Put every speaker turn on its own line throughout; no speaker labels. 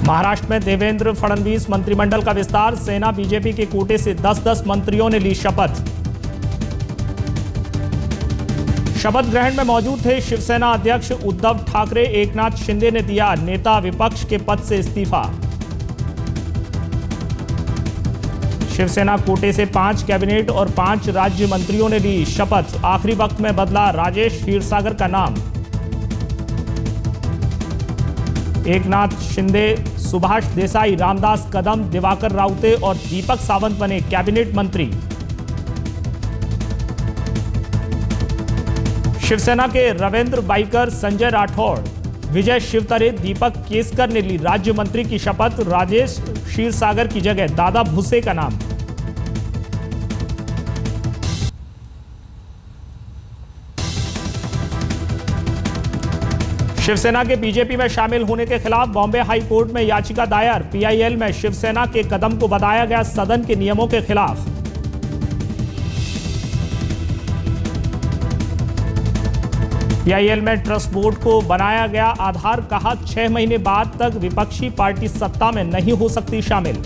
महाराष्ट्र में देवेंद्र फडणवीस मंत्रिमंडल का विस्तार, सेना बीजेपी के कोटे से 10-10 मंत्रियों ने ली शपथ। शपथ ग्रहण में मौजूद थे शिवसेना अध्यक्ष उद्धव ठाकरे। एकनाथ शिंदे ने दिया नेता विपक्ष के पद से इस्तीफा। शिवसेना कोटे से 5 कैबिनेट और 5 राज्य मंत्रियों ने ली शपथ। आखिरी वक्त में बदला राजेश क्षीरसागर का नाम। एकनाथ शिंदे, सुभाष देसाई, रामदास कदम, दिवाकर राउते और दीपक सावंत बने कैबिनेट मंत्री। शिवसेना के रविंद्र बाईकर, संजय राठौड़, विजय शिवतरे, दीपक केसकर ने ली राज्य मंत्री की शपथ। राजेश क्षीरसागर की जगह दादा भुसे का नाम। शिवसेना के बीजेपी में शामिल होने के खिलाफ बॉम्बे हाई कोर्ट में याचिका दायर। पीआईएल में शिवसेना के कदम को बताया गया सदन के नियमों के खिलाफ। पीआईएल में ट्रस्ट बोर्ड को बनाया गया आधार, कहा 6 महीने बाद तक विपक्षी पार्टी सत्ता में नहीं हो सकती शामिल।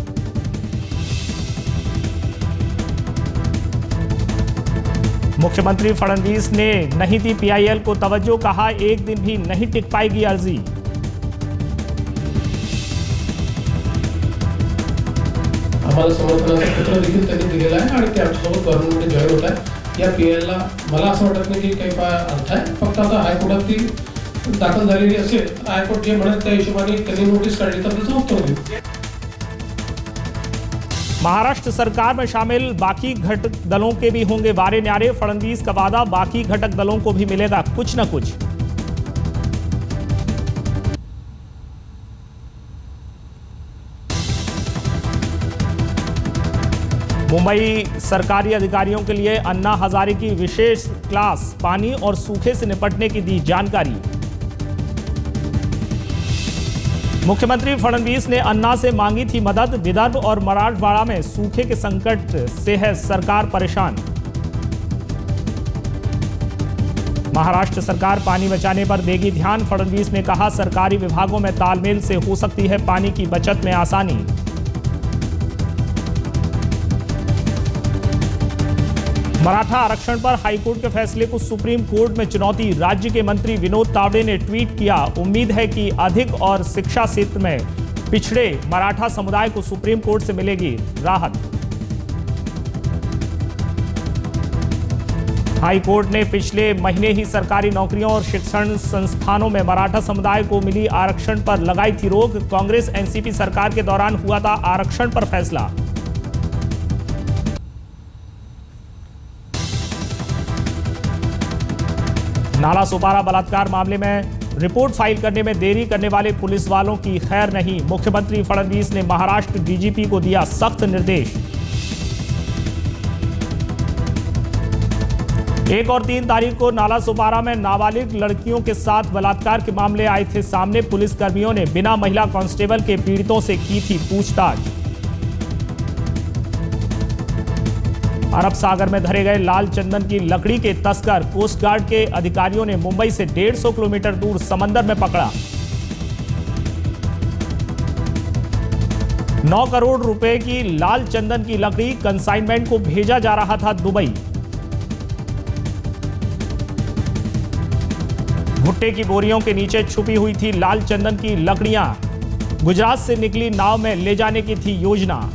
मुख्यमंत्री फडणवीस ने नहीं दी पीआईएल को तवज्जो, कहा 1 दिन भी नहीं टिक पाएगी अर्जी।
आम्हाला समर्थनाचं पत्र देखील त्यांनी दिलेलं आहे आणि ते आमच्यासोबत गव्हर्नमेंटमध्ये जॉईन होत आहे। या पीएलला मला असं वाटत नाही की काही अर्थ आहे, फक्त आता हायकोर्टात ती दाखल झालेली असेल, हायकोर्ट जे म्हणत त्या हिशोबाने त्यांनी नोटीस काढली तर त्याचं उत्तर देऊ।
महाराष्ट्र सरकार में शामिल बाकी घटक दलों के भी होंगे वारे न्यारे। फडणवीस का वादा, बाकी घटक दलों को भी मिलेगा कुछ न कुछ। मुंबई सरकारी अधिकारियों के लिए अन्ना हजारे की विशेष क्लास, पानी और सूखे से निपटने की दी जानकारी। मुख्यमंत्री फडणवीस ने अन्ना से मांगी थी मदद। विदर्भ और मराठवाड़ा में सूखे के संकट से है सरकार परेशान। महाराष्ट्र सरकार पानी बचाने पर देगी ध्यान। फडणवीस ने कहा सरकारी विभागों में तालमेल से हो सकती है पानी की बचत में आसानी। मराठा आरक्षण पर हाईकोर्ट के फैसले को सुप्रीम कोर्ट में चुनौती। राज्य के मंत्री विनोद तावड़े ने ट्वीट किया, उम्मीद है कि अधिक और शिक्षा क्षेत्र में पिछड़े मराठा समुदाय को सुप्रीम कोर्ट से मिलेगी राहत। हाईकोर्ट ने पिछले महीने ही सरकारी नौकरियों और शिक्षण संस्थानों में मराठा समुदाय को मिली आरक्षण पर लगाई थी रोक। कांग्रेस एनसीपी सरकार के दौरान हुआ था आरक्षण पर फैसला। नाला सोपारा बलात्कार मामले में रिपोर्ट फाइल करने में देरी करने वाले पुलिस वालों की खैर नहीं। मुख्यमंत्री फडणवीस ने महाराष्ट्र डीजीपी को दिया सख्त निर्देश। 1 और 3 तारीख को नाला सोपारा में नाबालिग लड़कियों के साथ बलात्कार के मामले आए थे सामने। पुलिसकर्मियों ने बिना महिला कांस्टेबल के पीड़ितों से की थी पूछताछ। अरब सागर में धरे गए लाल चंदन की लकड़ी के तस्कर कोस्ट गार्ड के अधिकारियों ने मुंबई से 150 किलोमीटर दूर समंदर में पकड़ा। 9 करोड़ रुपए की लाल चंदन की लकड़ी कंसाइनमेंट को भेजा जा रहा था दुबई। भुट्टे की बोरियों के नीचे छुपी हुई थी लाल चंदन की लकड़ियां। गुजरात से निकली नाव में ले जाने की थी योजना।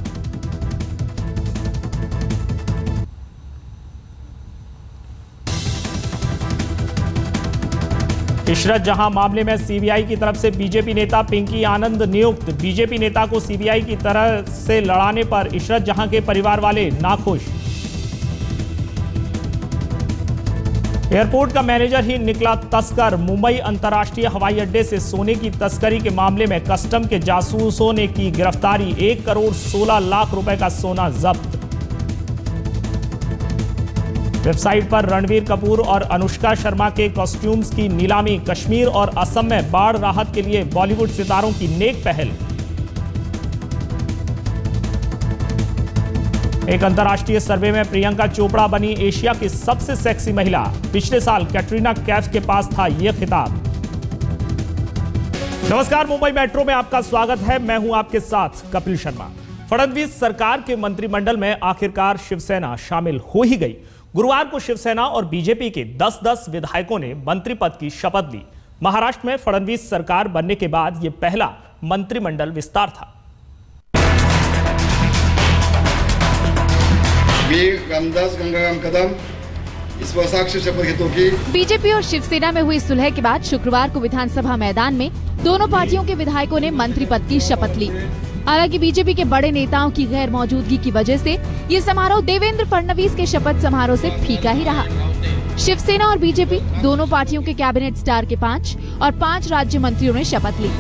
इशरत जहां मामले में सीबीआई की तरफ से बीजेपी नेता पिंकी आनंद नियुक्त। बीजेपी नेता को सीबीआई की तरफ से लड़ाने पर इशरत जहां के परिवार वाले नाखुश। एयरपोर्ट का मैनेजर ही निकला तस्कर। मुंबई अंतर्राष्ट्रीय हवाई अड्डे से सोने की तस्करी के मामले में कस्टम के जासूसों ने की गिरफ्तारी। 1 करोड़ 16 लाख रुपए का सोना जब्त। वेबसाइट पर रणबीर कपूर और अनुष्का शर्मा के कॉस्ट्यूम्स की नीलामी। कश्मीर और असम में बाढ़ राहत के लिए बॉलीवुड सितारों की नेक पहल। एक अंतर्राष्ट्रीय सर्वे में प्रियंका चोपड़ा बनी एशिया की सबसे सेक्सी महिला। पिछले साल कैटरीना कैफ के पास था यह खिताब। नमस्कार, मुंबई मेट्रो में आपका स्वागत है। मैं हूं आपके साथ कपिल शर्मा। फडणवीस सरकार के मंत्रिमंडल में आखिरकार शिवसेना शामिल हो ही गई। गुरुवार को शिवसेना और बीजेपी के 10-10 विधायकों ने मंत्री पद की शपथ ली। महाराष्ट्र में फडणवीस सरकार बनने के बाद यह पहला मंत्रिमंडल विस्तार था।
रामदास गंगाराम कदम इस साक्ष्य शपथ घेतो की
बीजेपी और शिवसेना में हुई सुलह के बाद शुक्रवार को विधानसभा मैदान में दोनों पार्टियों के विधायकों ने मंत्री पद की शपथ ली। हालांकि बीजेपी के बड़े नेताओं की गैर मौजूदगी की वजह से ये समारोह देवेंद्र फडणवीस के शपथ समारोह से फीका ही रहा। शिवसेना और बीजेपी दोनों पार्टियों के कैबिनेट स्टार के 5 और 5 राज्य मंत्रियों ने शपथ ली।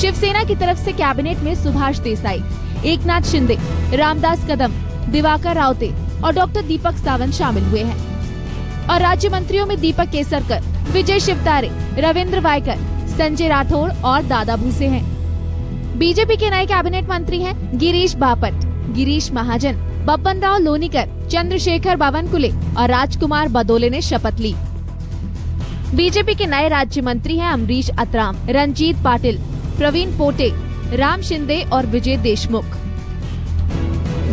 शिवसेना की तरफ से कैबिनेट में सुभाष देसाई, एकनाथ शिंदे, रामदास कदम, दिवाकर रावते और डॉक्टर दीपक सावंत शामिल हुए हैं और राज्य मंत्रियों में दीपक केसरकर, विजय शिवतारे, रविंद्र वायकर, संजय राठौड़ और दादा भूसे हैं। बीजेपी के नए कैबिनेट मंत्री हैं गिरीश बापट, गिरीश महाजन, बब्बन राव लोनीकर, चंद्रशेखर बावनकुले और राजकुमार बदोले ने शपथ ली। बीजेपी के नए राज्य मंत्री हैं अमरीश अतराम, रंजीत पाटिल, प्रवीण पोटे, राम शिंदे और विजय देशमुख।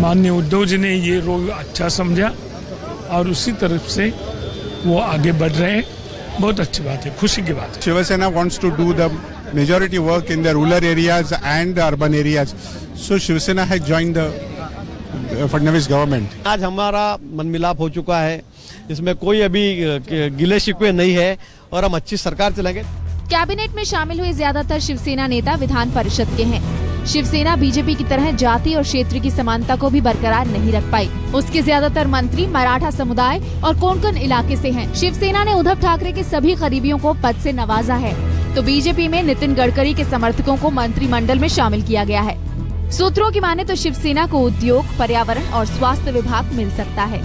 माननीय उद्धव जी ने ये रोल अच्छा समझा और उसी तरफ से वो आगे बढ़ रहे हैं। बहुत अच्छी बात है, खुशी की बात है।
Shiv Sena wants to do the majority work in the rural areas and urban areas. So Shiv Sena has joined the Fadnavis government.
आज हमारा मनमिलाप हो चुका है, इसमें कोई अभी गिले शिकवे नहीं है और हम अच्छी सरकार चलाएंगे।
कैबिनेट में शामिल हुए ज्यादातर शिवसेना नेता विधान परिषद के हैं। शिवसेना बीजेपी की तरह जाति और क्षेत्र की समानता को भी बरकरार नहीं रख पाई। उसके ज्यादातर मंत्री मराठा समुदाय और कोंकण इलाके से हैं। शिवसेना ने उद्धव ठाकरे के सभी करीबियों को पद से नवाजा है, तो बीजेपी में नितिन गडकरी के समर्थकों को मंत्रिमंडल में शामिल किया गया है। सूत्रों की माने तो शिवसेना को उद्योग, पर्यावरण और स्वास्थ्य विभाग मिल सकता है।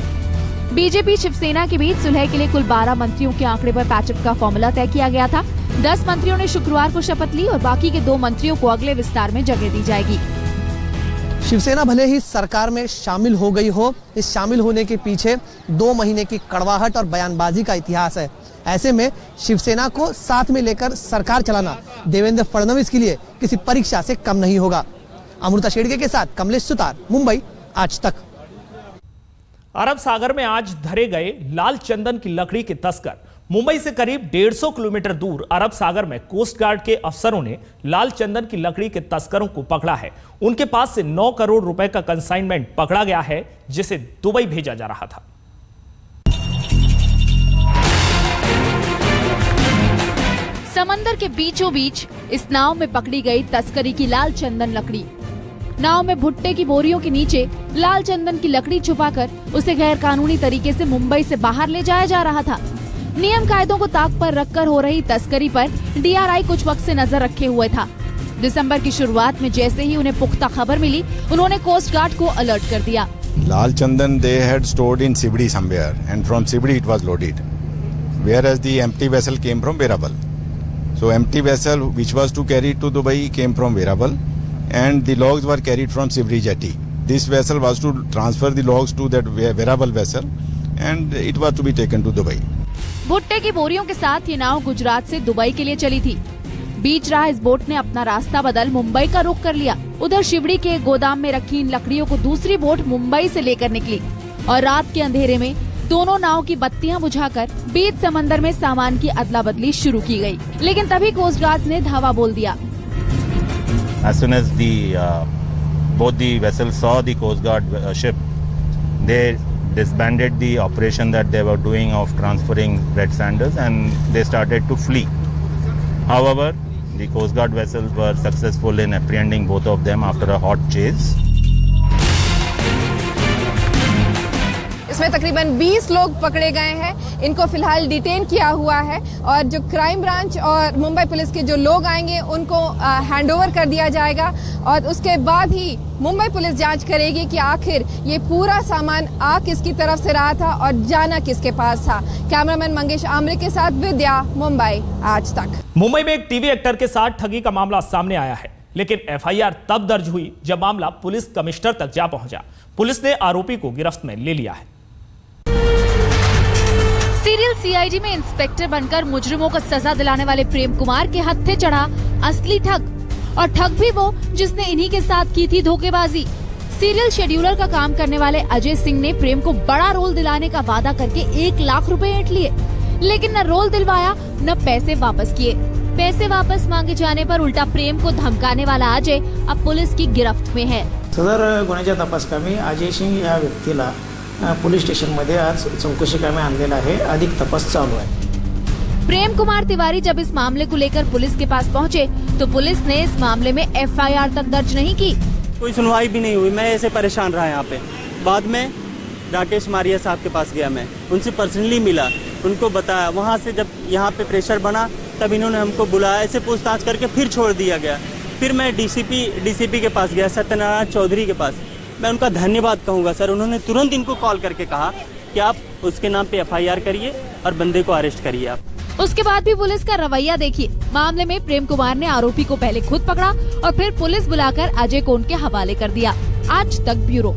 बीजेपी शिवसेना के बीच सुलह के लिए कुल 12 मंत्रियों के आंकड़े पर पैचअप का फॉर्मूला तय किया गया था। 10 मंत्रियों ने शुक्रवार को शपथ ली और बाकी के 2 मंत्रियों को अगले विस्तार में जगह दी जाएगी।
शिवसेना भले ही सरकार में शामिल हो गई हो, इस शामिल होने के पीछे 2 महीने की कड़वाहट और बयानबाजी का इतिहास है। ऐसे में शिवसेना को साथ में लेकर सरकार चलाना देवेंद्र फडणवीस के लिए किसी परीक्षा से कम नहीं होगा। अमृता शेड़के के साथ कमलेश सुतार, मुंबई आज तक।
अरब सागर में आज धरे गए लाल चंदन की लकड़ी के तस्कर। मुंबई से करीब 150 किलोमीटर दूर अरब सागर में कोस्ट गार्ड के अफसरों ने लाल चंदन की लकड़ी के तस्करों को पकड़ा है। उनके पास से 9 करोड़ रुपए का कंसाइनमेंट पकड़ा गया है, जिसे दुबई भेजा जा रहा था।
समंदर के बीचों बीच इस नाव में पकड़ी गई तस्करी की लाल चंदन लकड़ी। नाव में भुट्टे की बोरियों के नीचे लाल चंदन की लकड़ी छुपाकर उसे गैर कानूनी तरीके से मुंबई से बाहर ले जाया जा रहा था। नियम कायदों को ताक पर रखकर हो रही तस्करी पर डीआरआई कुछ वक्त से नजर रखे हुए था। दिसंबर की शुरुआत में जैसे ही उन्हें पुख्ता खबर मिली, उन्होंने कोस्ट गार्ड को अलर्ट कर दिया।
लाल चंदन they had stored in Sibri somewhere, and from Sibri it was loaded, whereas the empty vessel came from Veerabal. So empty vessel which was to carry to Dubai came from Veerabal, and the logs were carried from Sibri jetty. This vessel was to transfer the logs to that Veerabal vessel, and it was to be taken to Dubai.
भुट्टे की बोरियों के साथ ये नाव गुजरात से Dubai के लिए चली थी। बीच राह इस बोट ने अपना रास्ता बदल मुंबई का रुख कर लिया। उधर शिवड़ी के गोदाम में रखी इन लकड़ियों को दूसरी बोट मुंबई से लेकर निकली और रात के अंधेरे में दोनों नाव की बत्तियां बुझाकर बीच समंदर में सामान की अदला बदली शुरू की गई। लेकिन तभी कोस्ट गार्ड ने धावा बोल दिया।
As soon as both the vessels saw the Coast Guard ship, they disbanded the operation that they were doing of transferring red sandals, and they started to flee. However, the Coast Guard vessels were successful in apprehending both of them after a hot chase.
इसमें तकरीबन 20 लोग पकड़े गए हैं। इनको फिलहाल detain किया हुआ है और जो क्राइम ब्रांच और मुंबई पुलिस के जो लोग आएंगे उनको हैंडओवर कर दिया जाएगा और उसके बाद ही मुंबई पुलिस जांच करेगी कि आखिर ये पूरा सामान आ किसकी तरफ से रहा था और जाना किसके पास था। कैमरामैन मंगेश आमरे के साथ विद्या, मुंबई आज तक।
मुंबई में एक टीवी एक्टर के साथ ठगी का मामला सामने आया है, लेकिन एफआईआर तब दर्ज हुई जब मामला पुलिस कमिश्नर तक जा पहुंचा। पुलिस ने आरोपी को गिरफ्त में ले लिया है।
सीरियल सीआईडी में इंस्पेक्टर बनकर मुजरिमों को सजा दिलाने वाले प्रेम कुमार के हत्थे चढ़ा असली ठग, और ठग भी वो जिसने इन्हीं के साथ की थी धोखेबाजी। सीरियल शेड्यूलर का काम करने वाले अजय सिंह ने प्रेम को बड़ा रोल दिलाने का वादा करके 1 लाख रुपए ऐंठ लिए, लेकिन न रोल दिलवाया न पैसे वापस किए। पैसे वापस मांगे जाने पर उल्टा प्रेम को धमकाने वाला अजय अब पुलिस की गिरफ्त में है।
सदर गुन्ह्याच्या तपासकामी अजय सिंह या व्यक्तीला पोलीस स्टेशनमध्ये आज चौकशी कामी आणलेला आहे। अधिक तपास चालू है।
प्रेम कुमार तिवारी जब इस मामले को लेकर पुलिस के पास पहुंचे तो पुलिस ने इस मामले में एफआईआर तक दर्ज नहीं की।
कोई सुनवाई भी नहीं हुई। मैं ऐसे परेशान रहा यहाँ पे। बाद में राकेश मारिया साहब के पास गया, मैं उनसे पर्सनली मिला, उनको बताया। वहाँ से जब यहाँ पे प्रेशर बना तब इन्होंने हमको बुलाया, ऐसे पूछताछ करके फिर छोड़ दिया गया। फिर मैं डीसीपी के पास गया, सत्यनारायण चौधरी के पास। मैं उनका धन्यवाद कहूँगा सर, उन्होंने तुरंत इनको कॉल करके कहा कि आप उसके नाम पे एफआईआर करिए और बंदे को अरेस्ट करिए आप।
उसके बाद भी पुलिस का रवैया देखिए। मामले में प्रेम कुमार ने आरोपी को पहले खुद पकड़ा और फिर पुलिस बुलाकर अजय को उनके हवाले कर दिया। आज तक ब्यूरो।